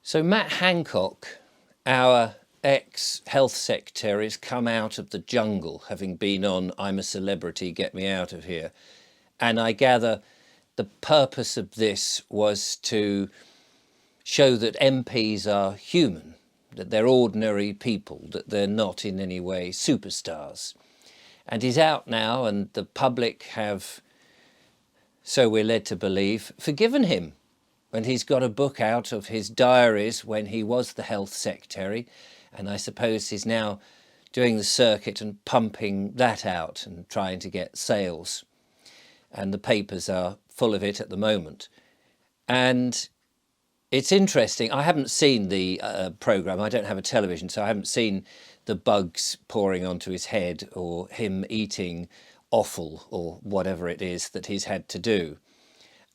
So Matt Hancock, our ex-health secretary, has come out of the jungle, having been on I'm a Celebrity, Get Me Out of Here. And I gather the purpose of this was to show that MPs are human, that they're ordinary people, that they're not in any way superstars. And he's out now, and the public have, so we're led to believe, forgiven him. And he's got a book out of his diaries when he was the health secretary, and I suppose he's now doing the circuit and pumping that out and trying to get sales. And the papers are full of it at the moment. And it's interesting. I haven't seen the programme. I don't have a television, so I haven't seen the bugs pouring onto his head or him eating offal or whatever it is that he's had to do.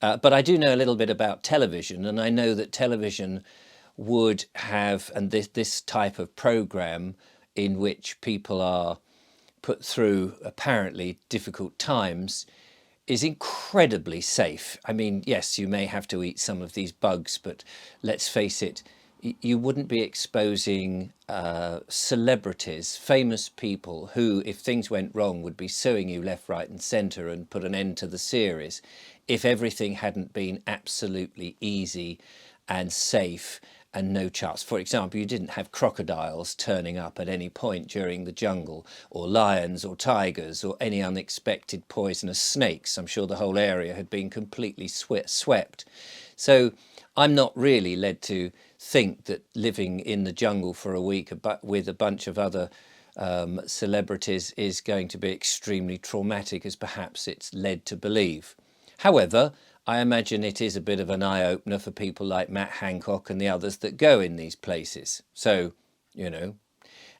But I do know a little bit about television, and I know that television would have, and this type of programme in which people are put through apparently difficult times, is incredibly safe. I mean, yes, you may have to eat some of these bugs, but let's face it, you wouldn't be exposing celebrities, famous people who, if things went wrong, would be suing you left, right and centre and put an end to the series if everything hadn't been absolutely easy and safe and no chance. For example, you didn't have crocodiles turning up at any point during the jungle, or lions or tigers or any unexpected poisonous snakes. I'm sure the whole area had been completely swept. So I'm not really led to think that living in the jungle for a week with a bunch of other celebrities is going to be extremely traumatic, as perhaps it's led to believe. However, I imagine it is a bit of an eye-opener for people like Matt Hancock and the others that go in these places. So, you know,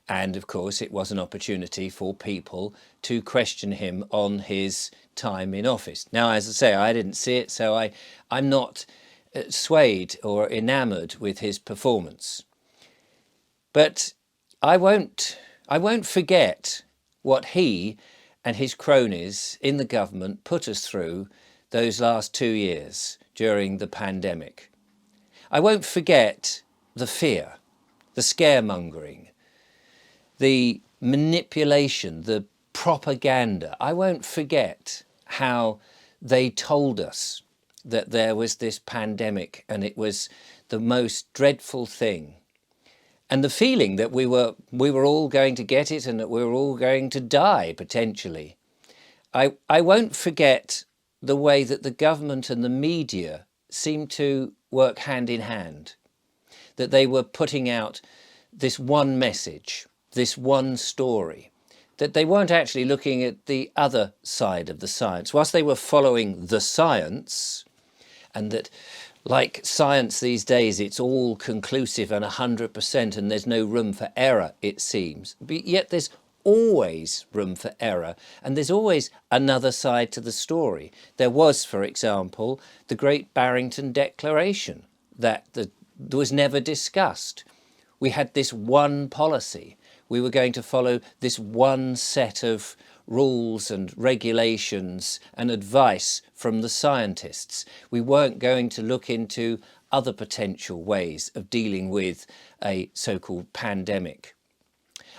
and of course it was an opportunity for people to question him on his time in office. Now, as I say, I didn't see it, so I'm not swayed or enamoured with his performance. But I won't forget what he and his cronies in the government put us through those last 2 years during the pandemic. I won't forget the fear, the scaremongering, the manipulation, the propaganda. I won't forget how they told us that there was this pandemic and it was the most dreadful thing. And the feeling that we were all going to get it and that we were all going to die potentially. I won't forget the way that the government and the media seemed to work hand in hand, that they were putting out this one message, this one story, that they weren't actually looking at the other side of the science. Whilst they were following the science, and that like science these days, it's all conclusive and 100% and there's no room for error, it seems. But yet there's always room for error, and there's always another side to the story. There was, for example, the Great Barrington Declaration that was never discussed. We had this one policy. We were going to follow this one set of rules and regulations and advice from the scientists. We weren't going to look into other potential ways of dealing with a so-called pandemic.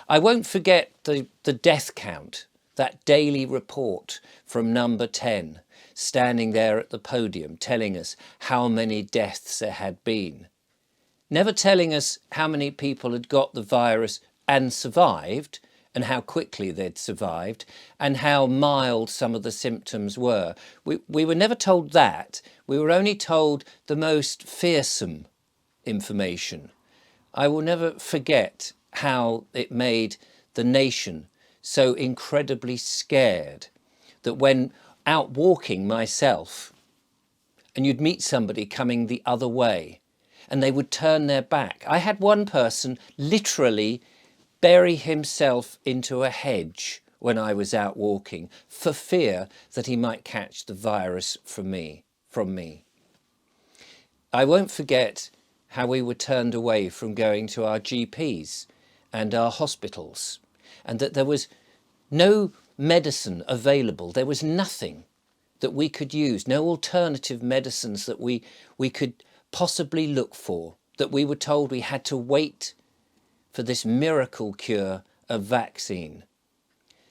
I won't forget the death count, that daily report from number 10, standing there at the podium telling us how many deaths there had been. Never telling us how many people had got the virus and survived, and how quickly they'd survived, and how mild some of the symptoms were. We were never told that. We were only told the most fearsome information. I will never forget how it made the nation so incredibly scared that when out walking myself, and you'd meet somebody coming the other way, and they would turn their back. I had one person literally bury himself into a hedge when I was out walking for fear that he might catch the virus from me. I won't forget how we were turned away from going to our GPs and our hospitals, and that there was no medicine available. There was nothing that we could use, no alternative medicines that we could possibly look for that we were told we had to wait for this miracle cure of vaccine,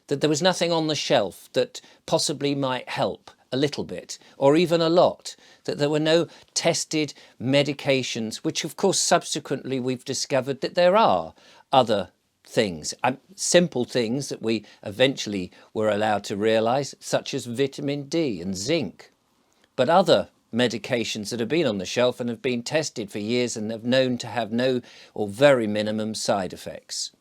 that there was nothing on the shelf that possibly might help a little bit or even a lot, that there were no tested medications, which of course subsequently we've discovered that there are other things, simple things that we eventually were allowed to realize, such as vitamin D and zinc, but other medications that have been on the shelf and have been tested for years and have known to have no or very minimum side effects.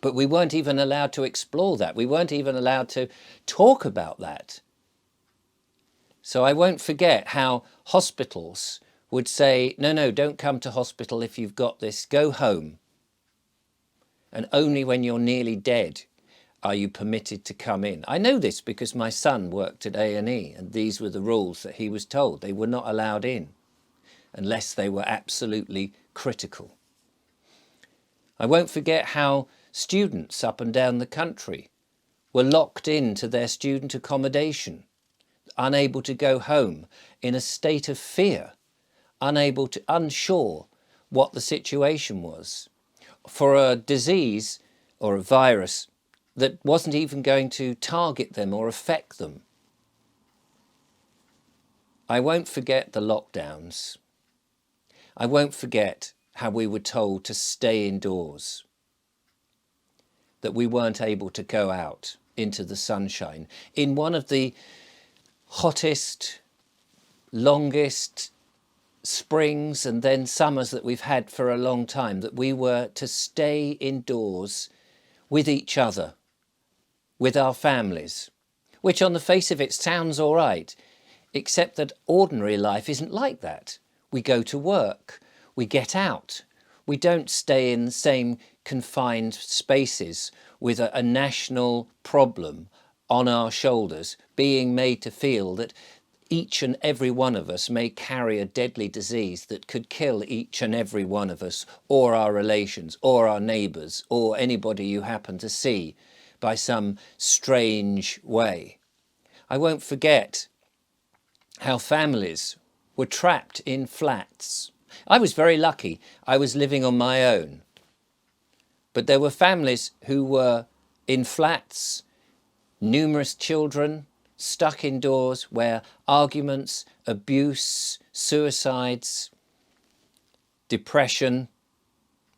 But we weren't even allowed to explore that. We weren't even allowed to talk about that. So I won't forget how hospitals would say, no, don't come to hospital if you've got this, go home. And only when you're nearly dead are you permitted to come in. I know this because my son worked at A&E, and these were the rules that he was told. They were not allowed in unless they were absolutely critical. I won't forget how students up and down the country were locked into their student accommodation, unable to go home, in a state of fear, unsure what the situation was, for a disease or a virus that wasn't even going to target them or affect them. I won't forget the lockdowns. I won't forget how we were told to stay indoors, that we weren't able to go out into the sunshine in one of the hottest, longest springs and then summers that we've had for a long time, that we were to stay indoors with each other, with our families, which on the face of it sounds all right, except that ordinary life isn't like that. We go to work, we get out, we don't stay in the same confined spaces with a national problem on our shoulders, being made to feel that each and every one of us may carry a deadly disease that could kill each and every one of us, or our relations, or our neighbours, or anybody you happen to see by some strange way. I won't forget how families were trapped in flats. I was very lucky. I was living on my own. But there were families who were in flats, numerous children, stuck indoors, where arguments, abuse, suicides, depression,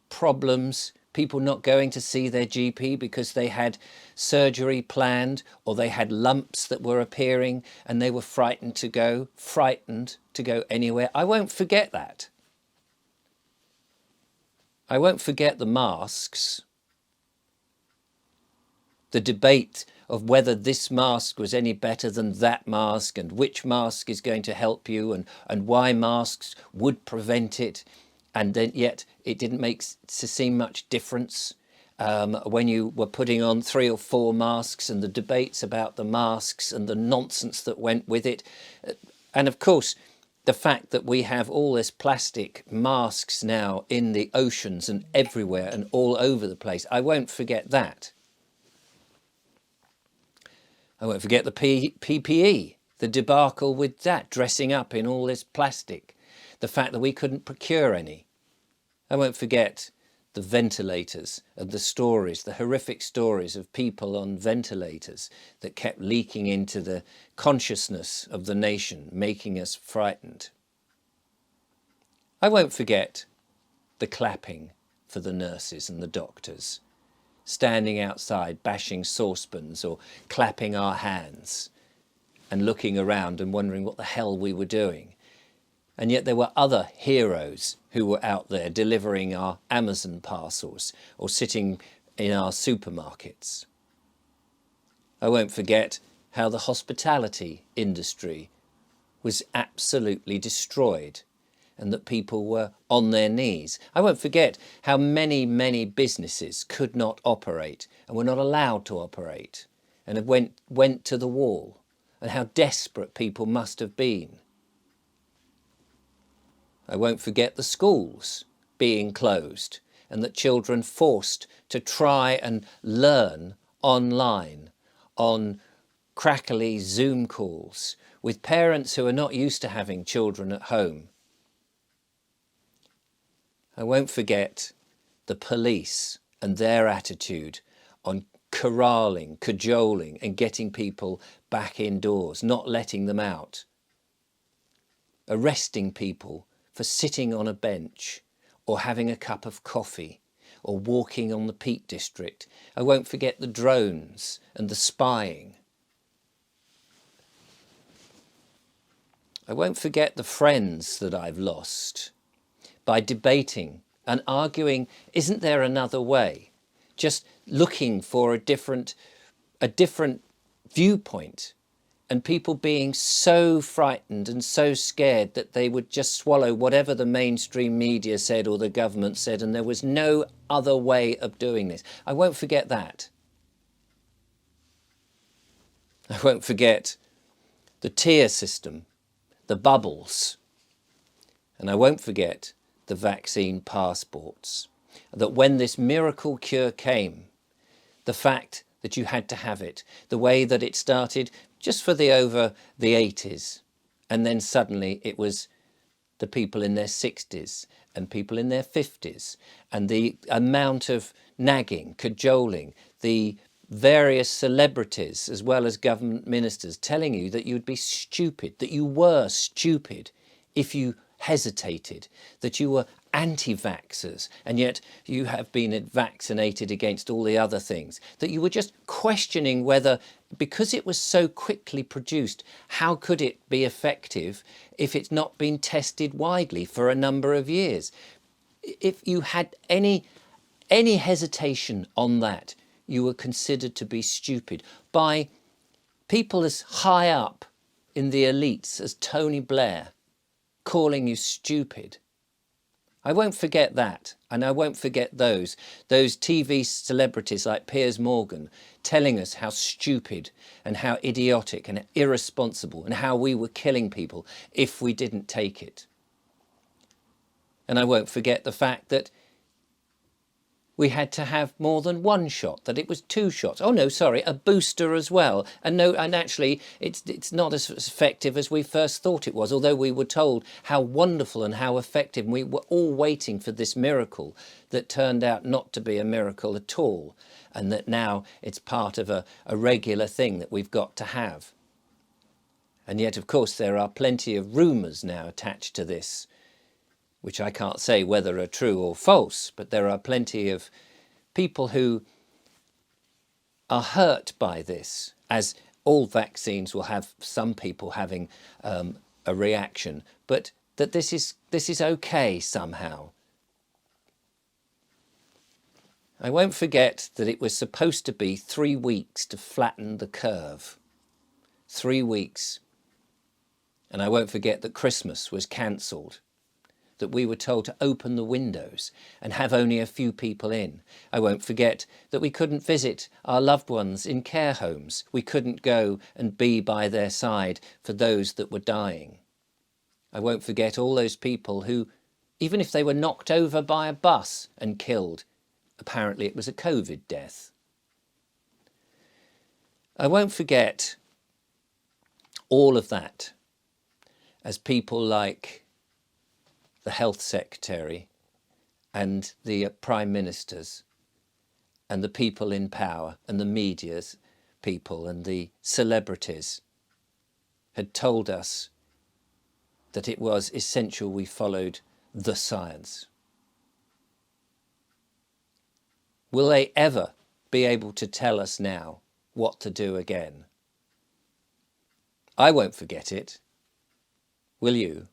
problems, people not going to see their GP because they had surgery planned or they had lumps that were appearing and they were frightened to go anywhere. I won't forget that. I won't forget the masks, the debate of whether this mask was any better than that mask and which mask is going to help you and why masks would prevent it. And then yet it didn't make to seem much difference when you were putting on 3 or 4 masks, and the debates about the masks and the nonsense that went with it. And of course, the fact that we have all this plastic masks now in the oceans and everywhere and all over the place. I won't forget that. I won't forget the PPE, the debacle with that, dressing up in all this plastic, the fact that we couldn't procure any. I won't forget the ventilators and the stories, the horrific stories of people on ventilators that kept leaking into the consciousness of the nation, making us frightened. I won't forget the clapping for the nurses and the doctors, standing outside bashing saucepans or clapping our hands and looking around and wondering what the hell we were doing. And yet there were other heroes who were out there delivering our Amazon parcels or sitting in our supermarkets. I won't forget how the hospitality industry was absolutely destroyed and that people were on their knees. I won't forget how many businesses could not operate and were not allowed to operate and went to the wall, and how desperate people must have been. I won't forget the schools being closed and that children forced to try and learn online on crackly Zoom calls with parents who are not used to having children at home. I won't forget the police and their attitude on corralling, cajoling and getting people back indoors, not letting them out, arresting people for sitting on a bench or having a cup of coffee or walking on the Peak District. I won't forget the drones and the spying. I won't forget the friends that I've lost by debating and arguing, isn't there another way? Just looking for a different viewpoint, and people being so frightened and so scared that they would just swallow whatever the mainstream media said or the government said, and there was no other way of doing this. I won't forget that. I won't forget the tier system, the bubbles, and I won't forget the vaccine passports. That when this miracle cure came, the fact that you had to have it, the way that it started just for the over the 80s, and then suddenly it was the people in their 60s and people in their 50s, and the amount of nagging, cajoling, the various celebrities as well as government ministers telling you that you'd be stupid, that you were stupid if you hesitated, that you were anti-vaxxers, and yet you have been vaccinated against all the other things, that you were just questioning whether, because it was so quickly produced, how could it be effective if it's not been tested widely for a number of years? If you had any hesitation on that, you were considered to be stupid by people as high up in the elites as Tony Blair, calling you stupid. I won't forget that, and I won't forget those TV celebrities like Piers Morgan telling us how stupid and how idiotic and irresponsible and how we were killing people if we didn't take it. And I won't forget the fact that we had to have more than one shot, that it was 2 shots. Oh no, sorry, a booster as well. And no, and actually it's not as effective as we first thought it was, although we were told how wonderful and how effective. And we were all waiting for this miracle that turned out not to be a miracle at all, and that now it's part of a regular thing that we've got to have. And yet, of course, there are plenty of rumours now attached to this, which I can't say whether are true or false, but there are plenty of people who are hurt by this, as all vaccines will have some people having a reaction, but that this is okay somehow. I won't forget that it was supposed to be 3 weeks to flatten the curve. 3 weeks. And I won't forget that Christmas was cancelled, that we were told to open the windows and have only a few people in. I won't forget that we couldn't visit our loved ones in care homes. We couldn't go and be by their side for those that were dying. I won't forget all those people who, even if they were knocked over by a bus and killed, apparently it was a COVID death. I won't forget all of that as people like the health secretary and the prime ministers and the people in power and the media's people and the celebrities had told us that it was essential we followed the science. Will they ever be able to tell us now what to do again? I won't forget it. Will you?